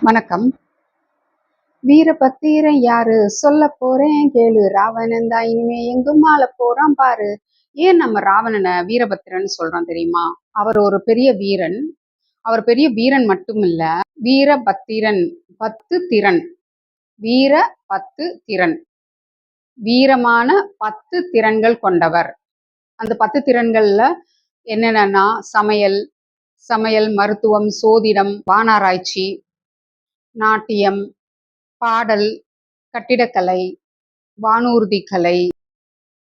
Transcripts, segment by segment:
வணக்கம். வீரபத்தீரன் யாரு சொல்லப் போறேன் கேளு. ராவணன் தான் இனிமே எங்கும் ஆளப் போறான் பாரு. ஏன் நம்ம ராவணனை வீரபத்திரன் சொல்றோம் தெரியுமா? அவர் ஒரு பெரிய வீரன். அவர் பெரிய வீரன் மட்டும் இல்ல, வீரபத்திரன். 10 திறன். வீர 10 திறன். வீரமான 10 திறன்கள் கொண்டவர். அந்த 10 திறன்கள்ல என்னென்னன்னா சமையல், மருத்துவம், சோதிடம், வானாராய்ச்சி, நாட்டியம், பாடல், கட்டிடக்கலை, வானூர்தி கலை,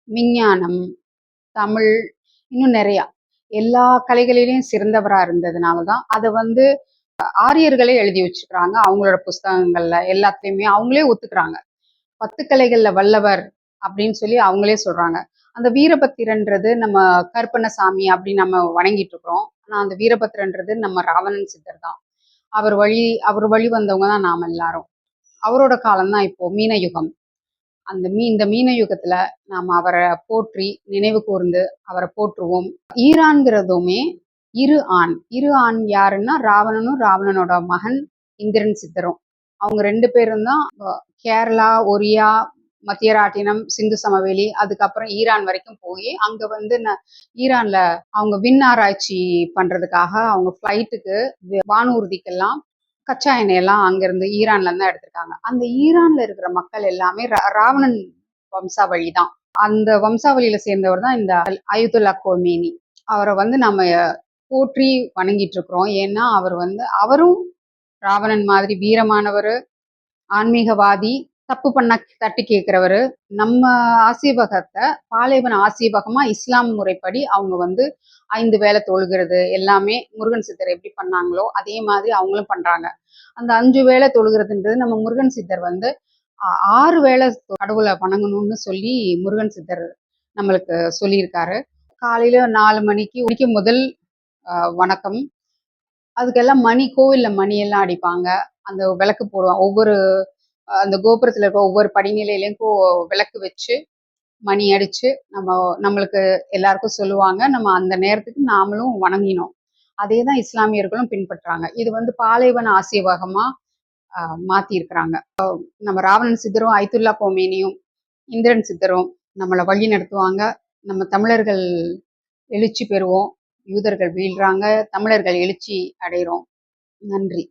விஞ்ஞானம், தமிழ், இன்னும் நிறையா எல்லா கலைகளிலையும் சிறந்தவரா இருந்ததுனால தான் அதை ஆரியர்களே எழுதி வச்சுக்கிறாங்க. அவங்களோட புஸ்தகங்கள்ல எல்லாத்தையுமே அவங்களே ஒத்துக்கிறாங்க. 10 கலைகள்ல வல்லவர் அப்படின்னு சொல்லி அவங்களே சொல்றாங்க. அந்த வீரபத்திரன்றது நம்ம கருப்பண்ணசாமி அப்படின்னு நம்ம வணங்கிட்டு இருக்கிறோம். ஆனா அந்த வீரபத்திரன்றது நம்ம ராவணன் சித்தர் தான். அவர் வழி வந்தவங்க தான் நாம எல்லாரும். அவரோட காலம்தான் இப்போ மீன யுகம். இந்த மீன யுகத்துல நாம அவரை போற்றி நினைவு கூர்ந்து அவரை போற்றுவோம். ஈரான்கிறதுமே இரு ஆண் யாருன்னா ராவணனும் ராவணனோட மகன் இந்திரன் சித்தரும். அவங்க 2 பேரும் தான் கேரளா, ஒரியா, மத்தியராட்டினம், சிந்து சமவெளி, அதுக்கப்புறம் ஈரான் வரைக்கும் போய் அங்க ஈரான்ல அவங்க விண் ஆராய்ச்சி பண்றதுக்காக அவங்க ஃபிளைட்டுக்கு வானூர்திக்கெல்லாம் கச்சா எண்ணெயெல்லாம் அங்கிருந்து ஈரான்ல இருந்து எடுத்திருக்காங்க. அந்த ஈரான்ல இருக்கிற மக்கள் எல்லாமே ராவணன் வம்சாவளி தான். அந்த வம்சாவளியில சேர்ந்தவர் தான் இந்த அயதுல்லா கோமேனி. அவரை நம்ம போற்றி வணங்கிட்டு இருக்கிறோம். ஏன்னா அவரும் ராவணன் மாதிரி வீரமானவர், ஆன்மீகவாதி, தப்பு பண்ண தட்டி கேட்கிறவரு. நம்ம ஆசீவகத்தை பாலைவன ஆசீவகமா இஸ்லாம் முறைப்படி அவங்க 5 வேளை தொழுகிறது எல்லாமே முருகன் சித்தர் எப்படி பண்ணாங்களோ அதே மாதிரி அவங்களும் பண்றாங்க. அந்த 5 வேளை தொழுகிறதுன்றது நம்ம முருகன் சித்தர் 6 வேளை கடவுளை வணங்கணும்னு சொல்லி முருகன் சித்தர் நம்மளுக்கு சொல்லியிருக்காரு. காலையில 4 மணிக்கு முதல் வணக்கம். அதுக்கெல்லாம் கோவில்ல மணி எல்லாம் அடிப்பாங்க. அந்த விளக்கு போடுவாங்க. அந்த கோபுரத்துல இருக்க ஒவ்வொரு படிநிலையிலையும் விளக்கு வச்சு மணி அடிச்சு நம்மளுக்கு எல்லாருக்கும் சொல்லுவாங்க. நம்ம அந்த நேரத்துக்கு நாமளும் வணங்கினோம். அதே தான் இஸ்லாமியர்களும் பின்பற்றாங்க. இது பாலைவன ஆசீவகமா மாத்தி இருக்கிறாங்க. நம்ம ராவணன் சித்தரும் அயதுல்லா கோமேனியும் இந்திரன் சித்தரும் நம்மளை வழி நடத்துவாங்க. நம்ம தமிழர்கள் எழுச்சி பெறுவோம். யூதர்கள் வீழ்றாங்க, தமிழர்கள் எழுச்சி அடைகிறோம். நன்றி.